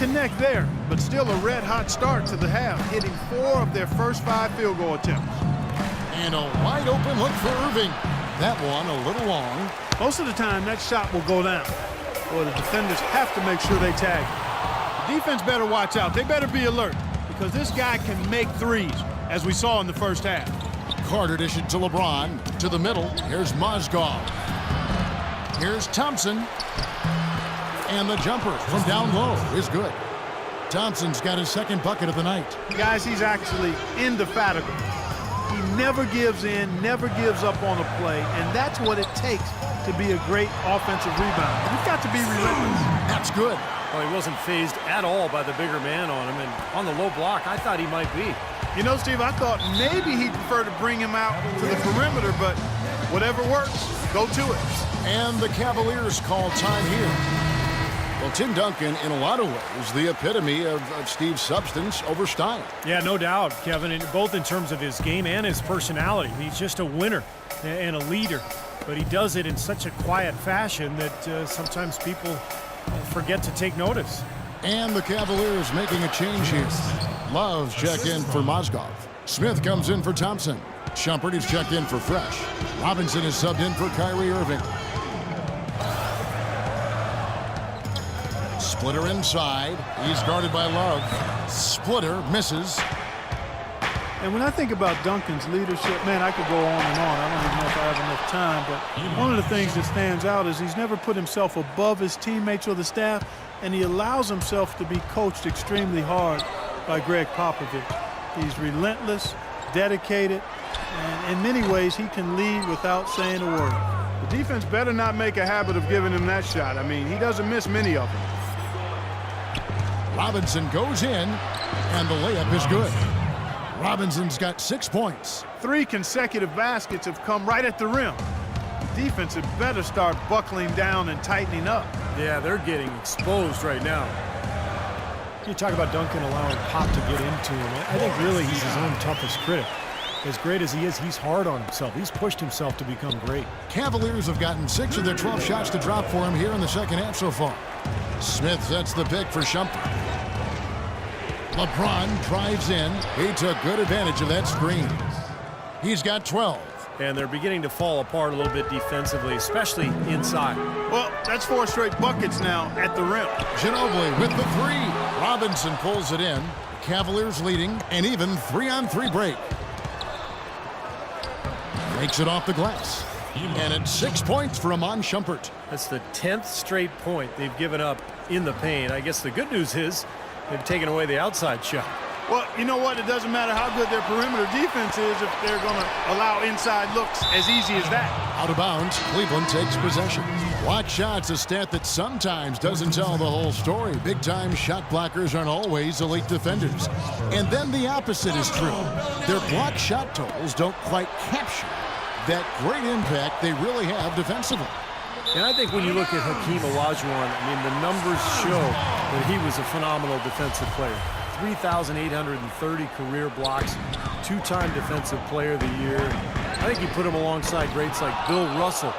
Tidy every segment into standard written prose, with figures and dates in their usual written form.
connect there, but still a red-hot start to the half, hitting 4 of their first 5 field goal attempts. And a wide open look for Irving. That one a little long. Most of the time, that shot will go down. Or the defenders have to make sure they tag it. The defense better watch out. They better be alert because this guy can make threes, as we saw in the first half. Carter dishes to LeBron. To the middle. Here's Mozgov. Here's Thompson. And the jumper from down low is good. Thompson's got his second bucket of the night. Guys, he's actually indefatigable. He never gives in, never gives up on a play, and that's what it takes to be a great offensive rebounder. You've got to be relentless. That's good. Well, he wasn't phased at all by the bigger man on him, and on the low block, I thought he might be. You know, Steve, I thought maybe he'd prefer to bring him out to the perimeter, but whatever works, go to it. And the Cavaliers call time here. Well, Tim Duncan, in a lot of ways, the epitome of Steve's substance over style. Yeah, no doubt, Kevin, both in terms of his game and his personality. He's just a winner and a leader, but he does it in such a quiet fashion that sometimes people forget to take notice. And the Cavaliers making a change here. Love's checked in for Mozgov. Smith comes in for Thompson. Shumpert is checked in for Fresh. Robinson is subbed in for Kyrie Irving. Splitter inside. He's guarded by Love. Splitter misses. And when I think about Duncan's leadership, man, I could go on and on. I don't even know if I have enough time, but one of the things that stands out is he's never put himself above his teammates or the staff, and he allows himself to be coached extremely hard by Greg Popovich. He's relentless, dedicated, and in many ways he can lead without saying a word. The defense better not make a habit of giving him that shot. I mean, he doesn't miss many of them. Robinson goes in, and the layup is good. Robinson's got 6 points. 3 consecutive baskets have come right at the rim. The defense had better start buckling down and tightening up. Yeah, they're getting exposed right now. You talk about Duncan allowing Pop to get into him. I think really he's his own toughest critic. As great as he is, he's hard on himself. He's pushed himself to become great. Cavaliers have gotten 6 of their 12 shots to drop for him here in the second half so far. Smith sets the pick for Shumpert. LeBron drives in. He took good advantage of that screen. He's got 12. And they're beginning to fall apart a little bit defensively, especially inside. Well, that's 4 straight buckets now at the rim. Ginobili with the 3. Robinson pulls it in. The Cavaliers leading, and even 3-on-3 break. Makes it off the glass. And it's 6 points for Iman Shumpert. That's the 10th straight point they've given up in the paint. I guess the good news is they've taken away the outside shot. Well, you know what? It doesn't matter how good their perimeter defense is if they're going to allow inside looks as easy as that. Out of bounds, Cleveland takes possession. Block shots, a stat that sometimes doesn't tell the whole story. Big-time shot blockers aren't always elite defenders. And then the opposite is true. Their block shot totals don't quite capture that great impact they really have defensively. And I think when you look at Hakeem Olajuwon, I mean, the numbers show that he was a phenomenal defensive player. 3,830 career blocks, 2-time Defensive Player of the Year. I think you put him alongside greats like Bill Russell,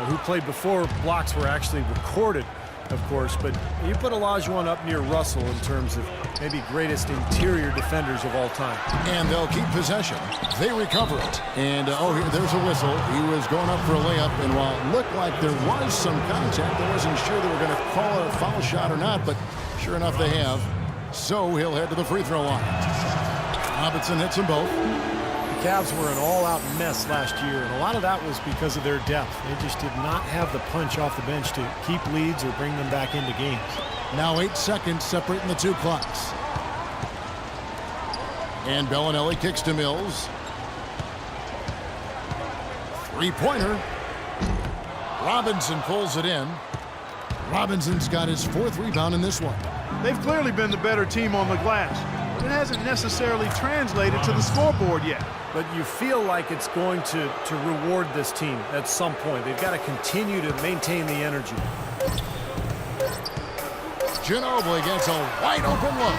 who played before blocks were actually recorded, of course. But you put Olajuwon up near Russell in terms of maybe greatest interior defenders of all time. And they'll keep possession. They recover it. And, there's a whistle. He was going up for a layup, and while it looked like there was some contact, I wasn't sure they were going to call it a foul shot or not, but sure enough they have. So he'll head to the free throw line. Robinson hits them both. The Cavs were an all-out mess last year, and a lot of that was because of their depth. They just did not have the punch off the bench to keep leads or bring them back into games. Now 8 seconds separating the 2 clocks. And Bellinelli kicks to Mills. 3-pointer. Robinson pulls it in. Robinson's got his 4th rebound in this one. They've clearly been the better team on the glass, but it hasn't necessarily translated to the scoreboard yet. But you feel like it's going to reward this team at some point. They've got to continue to maintain the energy. Ginobili gets a wide open look.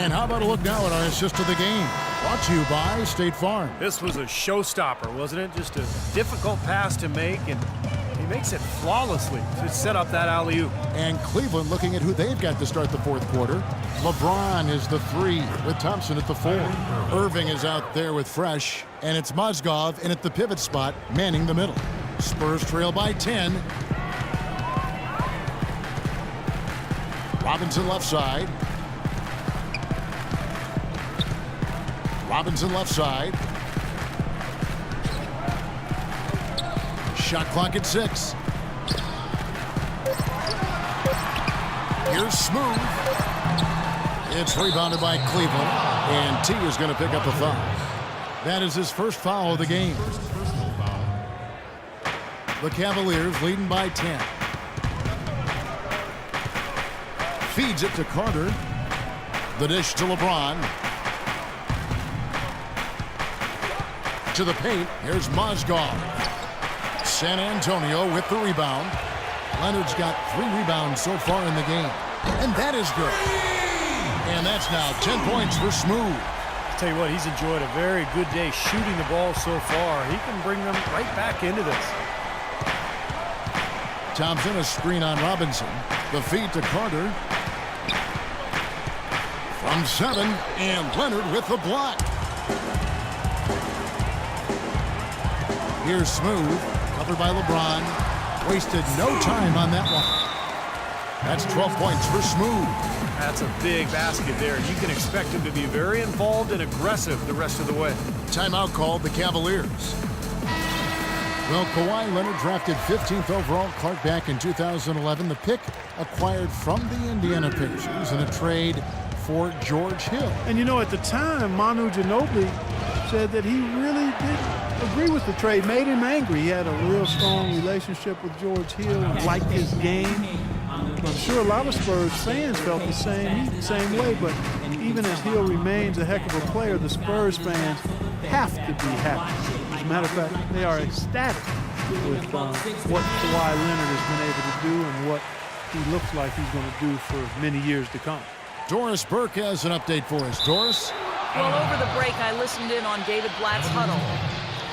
And how about a look now at our assist of the game? Brought to you by State Farm. This was a showstopper, wasn't it? Just a difficult pass to make, and he makes it flawlessly to set up that alley-oop. And Cleveland looking at who they've got to start the fourth quarter. LeBron is the 3 with Thompson at the 4. Irving is out there with Fresh, and it's Mozgov in at the pivot spot, manning the middle. Spurs trail by 10. Robinson left side. Robinson left side. Shot clock at 6. Here's Smooth. It's rebounded by Cleveland, and T is going to pick up a foul. That is his first foul of the game. The Cavaliers leading by 10. Feeds it to Carter. The dish to LeBron. To the paint. Here's Mozgov. San Antonio with the rebound. Leonard's got 3 rebounds so far in the game. And that is good. And that's now 10 points for Smooth. I'll tell you what, he's enjoyed a very good day shooting the ball so far. He can bring them right back into this. Thompson, a screen on Robinson. The feed to Carter. From 7, and Leonard with the block. Here's Smooth, covered by LeBron. Wasted no time on that one. That's 12 points for Smooth. That's a big basket there. You can expect him to be very involved and aggressive the rest of the way. Timeout called the Cavaliers. Well, Kawhi Leonard drafted 15th overall, Clark, back in 2011. The pick acquired from the Indiana Pacers in a trade for George Hill. And you know, at the time, Manu Ginobili said that he really didn't agree with the trade, made him angry. He had a real strong relationship with George Hill and liked his game. I'm sure a lot of Spurs fans felt the same way, but even as Hill remains a heck of a player, the Spurs fans have to be happy. As a matter of fact, they are ecstatic with what Kawhi Leonard has been able to do and what he looks like he's going to do for many years to come. Doris Burke has an update for us. Doris? Well, over the break, I listened in on David Blatt's huddle.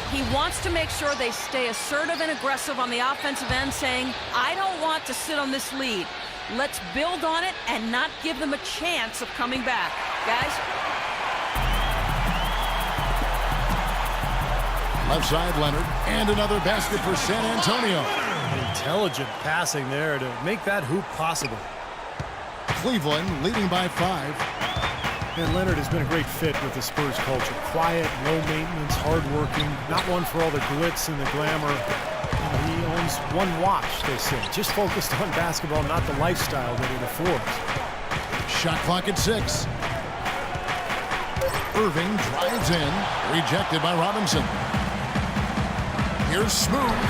He wants to make sure they stay assertive and aggressive on the offensive end, saying, I don't want to sit on this lead. Let's build on it and not give them a chance of coming back. Guys? Left side, Leonard. And another basket for San Antonio. Intelligent passing there to make that hoop possible. Cleveland leading by 5. And Leonard has been a great fit with the Spurs culture. Quiet, low maintenance, hardworking, not one for all the glitz and the glamour. He owns one watch, they say. Just focused on basketball, not the lifestyle that it affords. Shot clock at 6. Irving drives in, rejected by Robinson. Here's Smooth.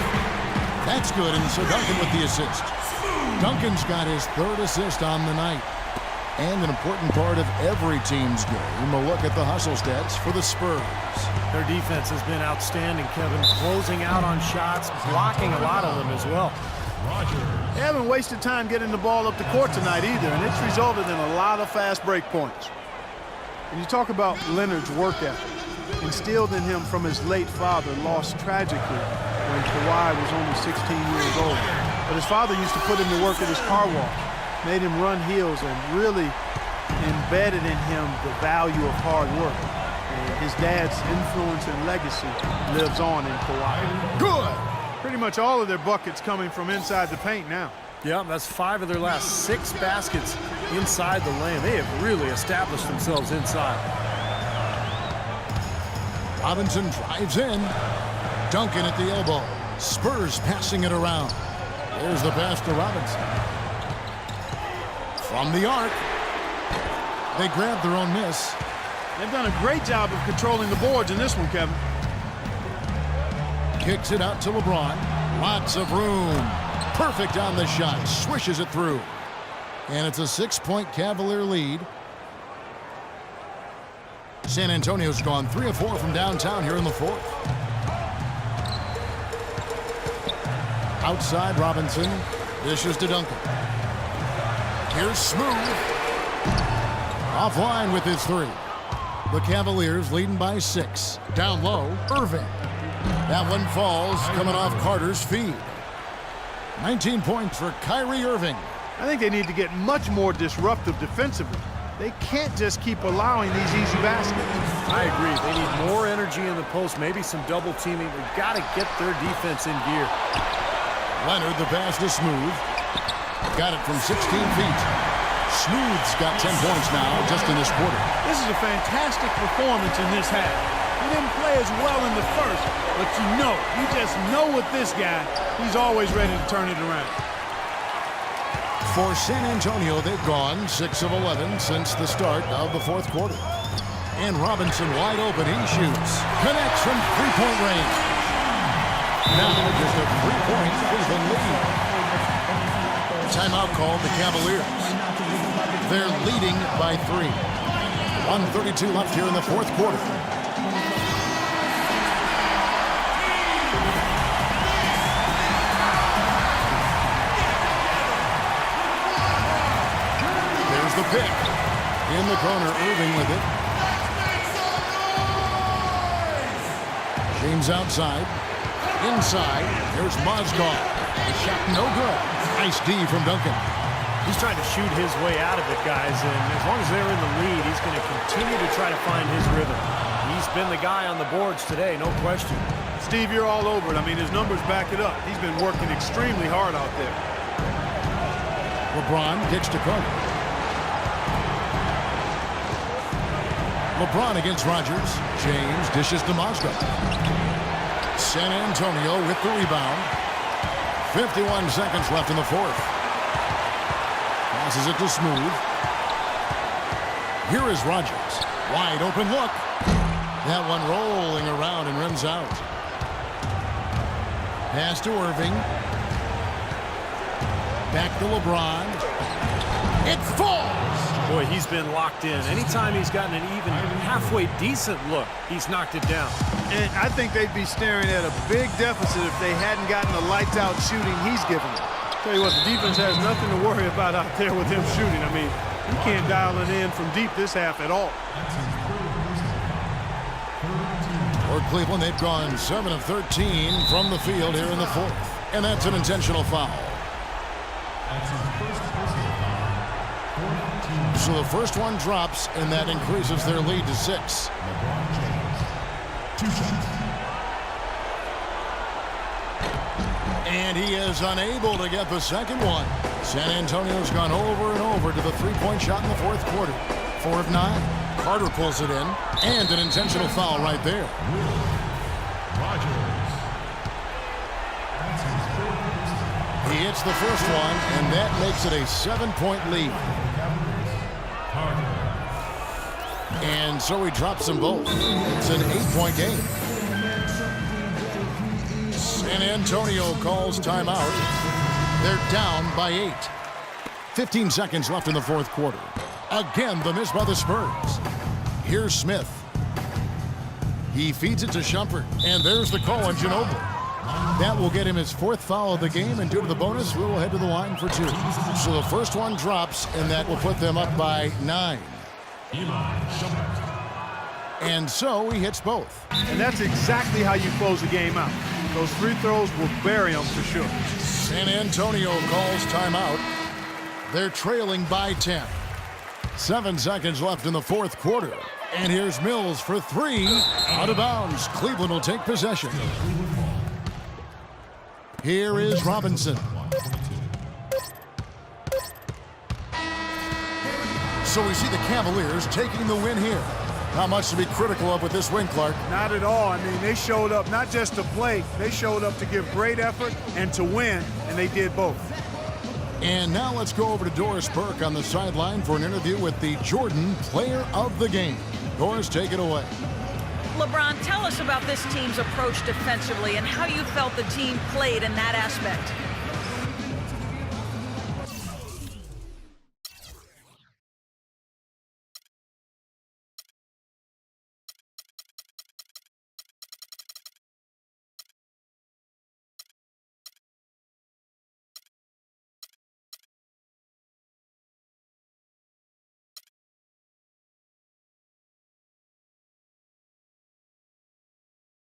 That's good, and so Duncan with the assist. Duncan's got his 3rd assist on the night. And an important part of every team's game, a look at the hustle stats for the Spurs. Their defense has been outstanding, Kevin. Closing out on shots, blocking a lot of them as well. They haven't wasted time getting the ball up the court tonight either, and it's resulted in a lot of fast break points. And you talk about Leonard's work ethic, instilled in him from his late father, lost tragically when Kawhi was only 16 years old. But his father used to put him to work at his car wash, made him run hills, and really embedded in him the value of hard work. And his dad's influence and legacy lives on in Kawhi. Good! Pretty much all of their buckets coming from inside the paint now. Yeah, that's 5 of their last 6 baskets inside the lane. They have really established themselves inside. Robinson drives in. Duncan at the elbow. Spurs passing it around. There's the pass to Robinson. From the arc. They grab their own miss. They've done a great job of controlling the boards in this one, Kevin. Kicks it out to LeBron. Lots of room. Perfect on the shot. Swishes it through. And it's a 6-point Cavalier lead. San Antonio's gone 3 of 4 from downtown here in the 4th. Outside Robinson. Dishes to Duncan. Here's Smooth. Offline with his 3. The Cavaliers leading by 6. Down low, Irving. That one falls, coming off Carter's feed. 19 points for Kyrie Irving. I think they need to get much more disruptive defensively. They can't just keep allowing these easy baskets. I agree. They need more energy in the post, maybe some double teaming. They've got to get their defense in gear. Leonard, the pass to Smooth. Got it from 16 feet. Smooth's got 10 points now just in this quarter. This is a fantastic performance in this half. He didn't play as well in the first, but you just know with this guy, he's always ready to turn it around. For San Antonio, they've gone 6 of 11 since the start of the fourth quarter. And Robinson wide open, he shoots. Connects from three-point range. Now just a three-point Cleveland lead. Timeout called the Cavaliers. They're leading by 3. 1:32 left here in the fourth quarter. There's the pick. In the corner, Irving with it. James outside. Inside, there's Mozgov. The shot no good. Nice D from Duncan. He's trying to shoot his way out of it, guys, and as long as they're in the lead, he's going to continue to try to find his rhythm. He's been the guy on the boards today, no question. Steve, you're all over it. I mean, his numbers back it up. He's been working extremely hard out there. LeBron kicks to Curry. LeBron against Rodgers. James dishes to Mozgov. San Antonio with the rebound. 51 seconds left in the fourth. Passes it to Smooth. Here is Rodgers. Wide open look. That one rolling around and rims out. Pass to Irving. Back to LeBron. It falls! Boy, he's been locked in. Anytime he's gotten an even halfway decent look, he's knocked it down. And I think they'd be staring at a big deficit if they hadn't gotten the lights-out shooting he's given them. Tell you what, the defense has nothing to worry about out there with him shooting. I mean, he can't dial it in from deep this half at all. For Cleveland, they've gone 7 of 13 from the field here in the fourth. And that's an intentional foul. So the first one drops, and that increases their lead to 6. And he is unable to get the second one. San Antonio's gone over and over to the three-point shot in the fourth quarter. 4 of 9. Carter pulls it in, and an intentional foul right there. He hits the first one, and that makes it a 7-point lead. And so he drops them both. It's an 8-point game. San Antonio calls timeout. They're down by 8. 15 seconds left in the fourth quarter. Again, the miss by the Spurs. Here's Smith. He feeds it to Shumpert, and there's the call on Ginobili. That will get him his 4th foul of the game, and due to the bonus, we will head to the line for 2. So the first one drops, and that will put them up by 9. And so he hits both. And that's exactly how you close the game out. Those free throws will bury them for sure. San Antonio calls timeout. They're trailing by 10. 7 seconds left in the fourth quarter. And here's Mills for 3. Out of bounds. Cleveland will take possession. Here is Robinson. So we see the Cavaliers taking the win here. Not much to be critical of with this win, Clark. Not at all. I mean, they showed up not just to play, they showed up to give great effort and to win, and they did both. And now let's go over to Doris Burke on the sideline for an interview with the Jordan Player of the Game. Doris, take it away. LeBron, tell us about this team's approach defensively and how you felt the team played in that aspect.